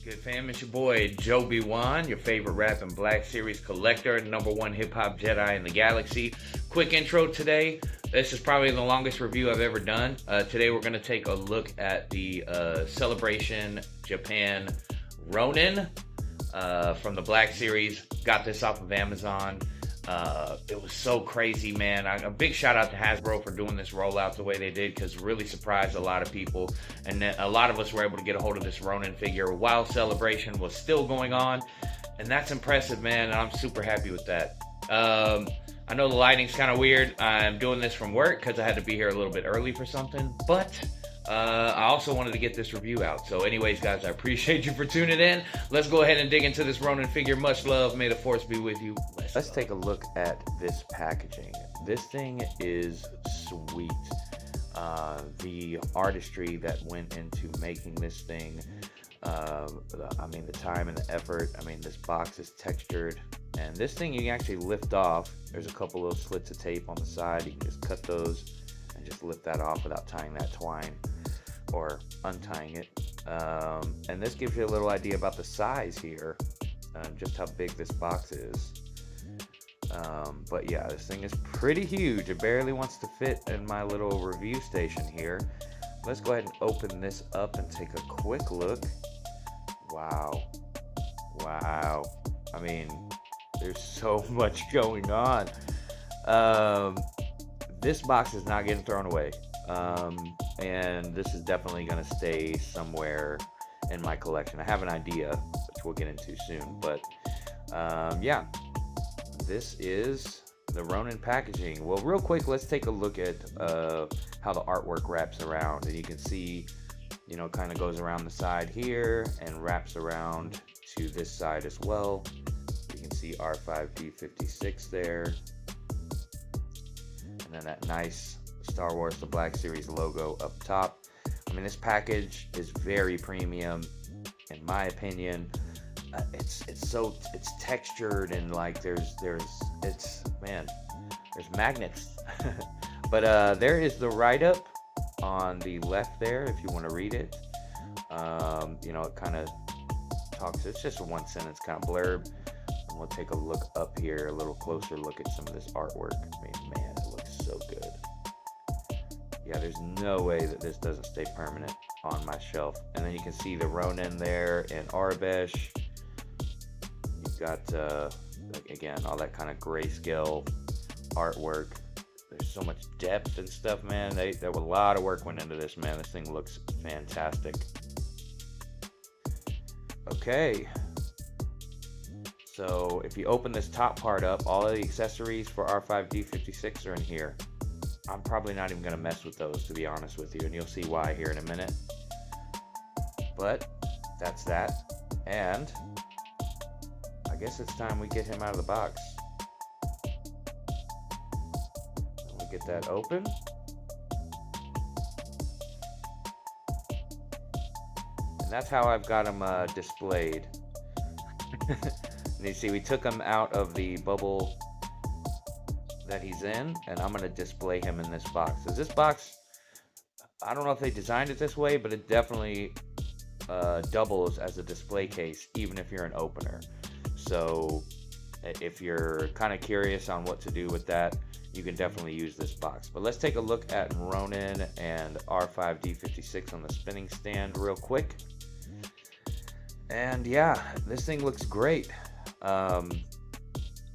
Good fam, it's your boy Joe B1, your favorite rap and black series collector, #1 hip-hop Jedi in the galaxy. Quick intro today. This is probably the longest review I've ever done. Today we're going to take a look at the Celebration Japan Ronin from the Black series. Got this off of Amazon. It was so crazy, man. A big shout out to Hasbro for doing this rollout the way they did, because really surprised a lot of people, and then a lot of us were able to get a hold of this Ronin figure while Celebration was still going on, and that's impressive, man, and I'm super happy with that. I know the lighting's kind of weird. I'm doing this from work because I had to be here a little bit early for something, but I also wanted to get this review out. So anyways, guys, I appreciate you for tuning in. Let's go ahead and dig into this Ronin figure. Much love. May the force be with you. Let's take a look at this packaging. This thing is sweet. The artistry that went into making this thing, I mean, the time and the effort. I mean, this box is textured, and this thing you can actually lift off. There's a couple of slits of tape on the side. You can just cut those and just lift that off without tying that twine or untying it. And this gives you a little idea about the size here, just how big this box is. But yeah, this thing is pretty huge. It barely wants to fit in my little review station here. Let's go ahead and open this up and take a quick look. Wow. Wow. I mean, there's so much going on. This box is not getting thrown away. And this is definitely going to stay somewhere in my collection. I have an idea, which we'll get into soon. But yeah, this is the Ronin packaging. Well, real quick, let's take a look at how the artwork wraps around. And you can see, you know, kind of goes around the side here and wraps around to this side as well. You can see R5-D56 there. And then that nice Star Wars The Black Series logo up top. I mean, this package is very premium, in my opinion. It's textured, and like there's magnets. But there is the write-up on the left there if you want to read it. You know, it kind of talks, it's just a one sentence kind of blurb. And we'll take a look up here, a little closer look at some of this artwork. I mean, man, it looks so good. Yeah, there's no way that this doesn't stay permanent on my shelf. And then you can see the Ronin there and Arbesh. You've got, again, all that kind of grayscale artwork. There's so much depth and stuff, man. There was a lot of work went into this, man. This thing looks fantastic. Okay. So if you open this top part up, all of the accessories for R5-D56 are in here. I'm probably not even going to mess with those, to be honest with you, and you'll see why here in a minute. But that's that. And I guess it's time we get him out of the box. We get that open. And that's how I've got him displayed. And you see, we took him out of the bubble that he's in, and I'm going to display him in this box. So this box, I don't know if they designed it this way, but it definitely doubles as a display case, even if you're an opener. So if you're kind of curious on what to do with that, you can definitely use this box. But let's take a look at Ronin and R5-D56 on the spinning stand real quick. And yeah, this thing looks great.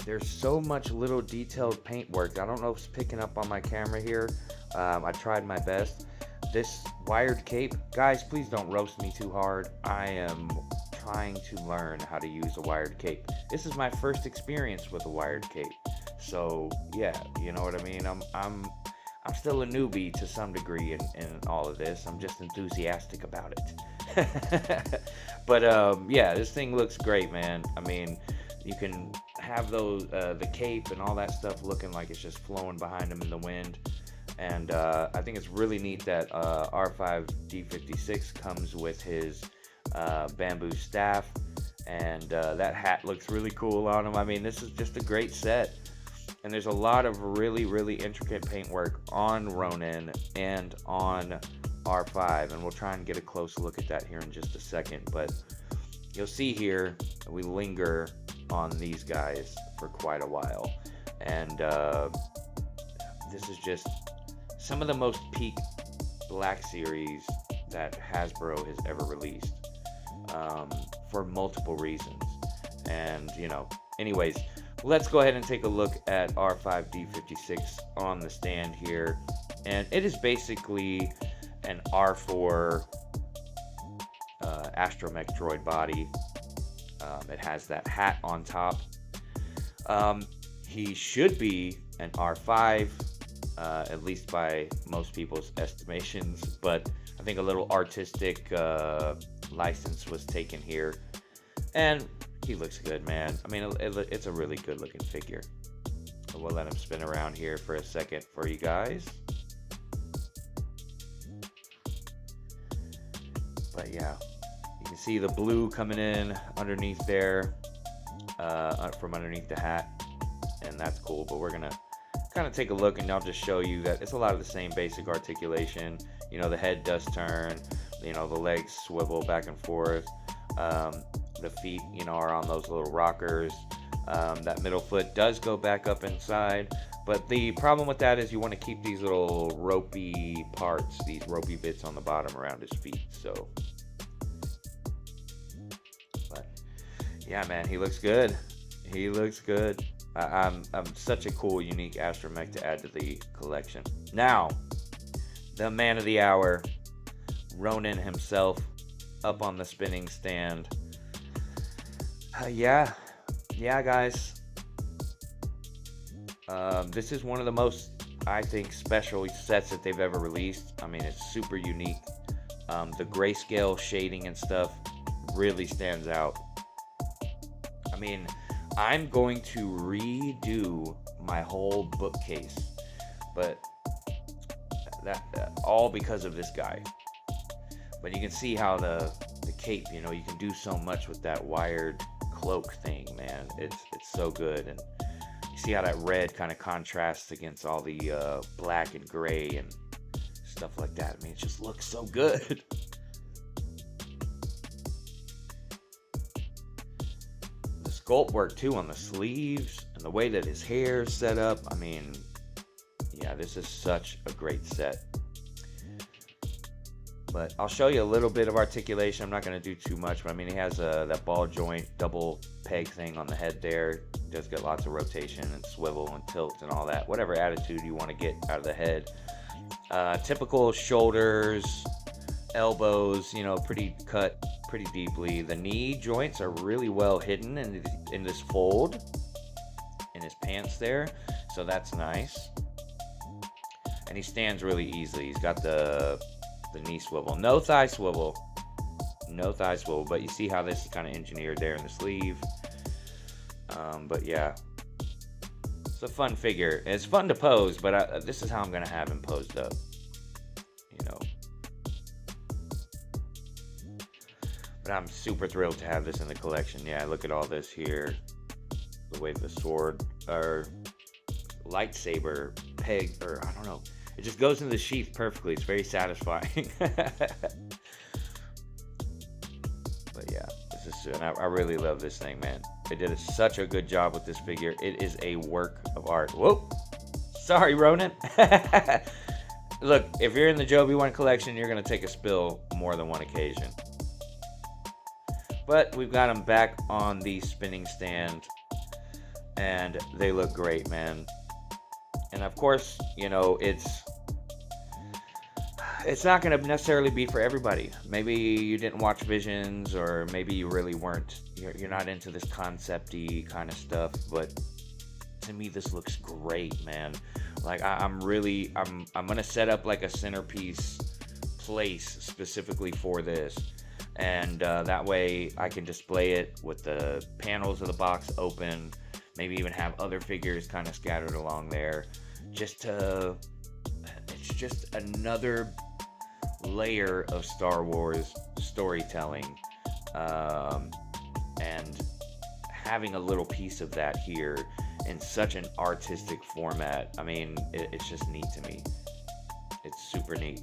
There's so much little detailed paint work. I don't know if it's picking up on my camera here. I tried my best. This wired cape, guys, please don't roast me too hard. I am trying to learn how to use a wired cape. This is my first experience with a wired cape. So yeah, you know what I mean? I'm still a newbie to some degree in all of this. I'm just enthusiastic about it. But yeah, this thing looks great, man. I mean, you can have those the cape and all that stuff looking like it's just flowing behind him in the wind. And I think it's really neat that R5-D56 comes with his bamboo staff, and that hat looks really cool on him. I mean, this is just a great set. And there's a lot of really intricate paintwork on Ronin and on R5, and we'll try and get a close look at that here in just a second. But you'll see here we linger on these guys for quite a while, and this is just some of the most peak Black Series that Hasbro has ever released, for multiple reasons. And anyways, let's go ahead and take a look at R5-D56 on the stand here. And it is basically an R4 astromech droid body. It has that hat on top. He should be an R5, at least by most people's estimations, but I think a little artistic license was taken here, and he looks good, man. I mean, it's a really good looking figure. So we'll let him spin around here for a second for you guys. But yeah, you can see the blue coming in underneath there, from underneath the hat, and that's cool. But we're gonna kind of take a look, and I'll just show you that it's a lot of the same basic articulation. The head does turn, the legs swivel back and forth, the feet are on those little rockers. That middle foot does go back up inside, but the problem with that is you want to keep these little ropey parts, these ropey bits on the bottom around his feet. So, but yeah, man, he looks good. He looks good. I'm such a cool, unique astromech to add to the collection. Now, the man of the hour, Ronin himself, up on the spinning stand. Yeah, guys. This is one of the most, I think, special sets that they've ever released. I mean, it's super unique. The grayscale shading and stuff really stands out. I mean, I'm going to redo my whole bookcase, but that all because of this guy. But you can see how the cape, you can do so much with that wired cloak thing, man. It's so good. And you see how that red kind of contrasts against all the black and gray and stuff like that. I mean, it just looks so good. The sculpt work too on the sleeves and the way that his hair is set up. I mean, yeah, this is such a great set. But I'll show you a little bit of articulation. I'm not going to do too much, but I mean, he has that ball joint double peg thing on the head there. He does get lots of rotation and swivel and tilt and all that, whatever attitude you want to get out of the head. Typical shoulders, elbows, pretty cut pretty deeply. The knee joints are really well hidden in this fold in his pants there, so that's nice. And he stands really easily. He's got the knee swivel, no thigh swivel, but you see how this is kind of engineered there in the sleeve. But yeah, it's a fun figure. It's fun to pose, but this is how I'm gonna have him posed up, but I'm super thrilled to have this in the collection. Yeah, look at all this here, the way the sword or lightsaber peg, or I don't know, it just goes in the sheath perfectly. It's very satisfying. But yeah, this is, I really love this thing, man. They did such a good job with this figure. It is a work of art. Whoa, sorry, Ronin. Look, if you're in the JoBy1 collection, you're gonna take a spill more than one occasion. But we've got them back on the spinning stand, and they look great, man. And of course, it's not going to necessarily be for everybody. Maybe you didn't watch Visions, or maybe you really weren't. You're not into this concept-y kind of stuff. But to me, this looks great, man. Like I'm going to set up like a centerpiece place specifically for this. And that way I can display it with the panels of the box open. Maybe even have other figures kind of scattered along there. It's just another layer of Star Wars storytelling, and having a little piece of that here in such an artistic format. I mean, it's just neat to me. It's super neat.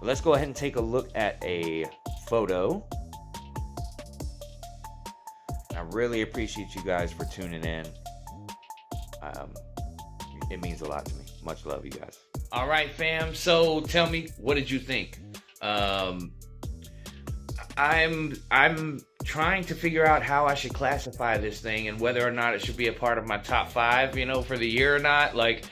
But let's go ahead and take a look at a photo. really appreciate you guys for tuning in. It means a lot to me. Much love, you guys. All right, fam. So tell me, what did you think? I'm trying to figure out how I should classify this thing and whether or not it should be a part of my top 5, you know, for the year or not, like,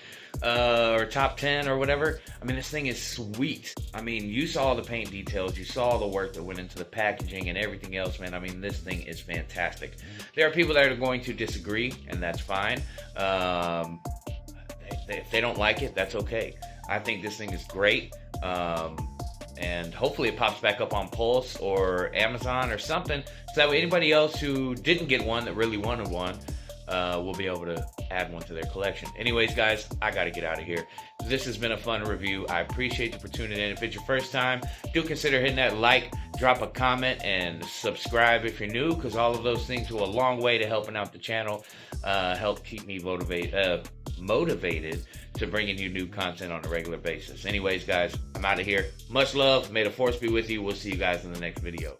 or top 10 or whatever. I mean, this thing is sweet. I mean, you saw the paint details, you saw the work that went into the packaging and everything else, man. I mean, this thing is fantastic. There are people that are going to disagree, and that's fine. If they don't like it, that's okay. I think this thing is great. And hopefully it pops back up on Pulse or Amazon or something, so that way anybody else who didn't get one that really wanted one will be able to add one to their collection. Anyways, guys, I gotta get out of here. This has been a fun review. I appreciate you for tuning in. If it's your first time, do consider hitting that like, drop a comment, and subscribe if you're new, because all of those things go a long way to helping out the channel, help keep me motivated to bringing you new content on a regular basis. Anyways, guys, I'm out of here. Much love. May the force be with you. We'll see you guys in the next video.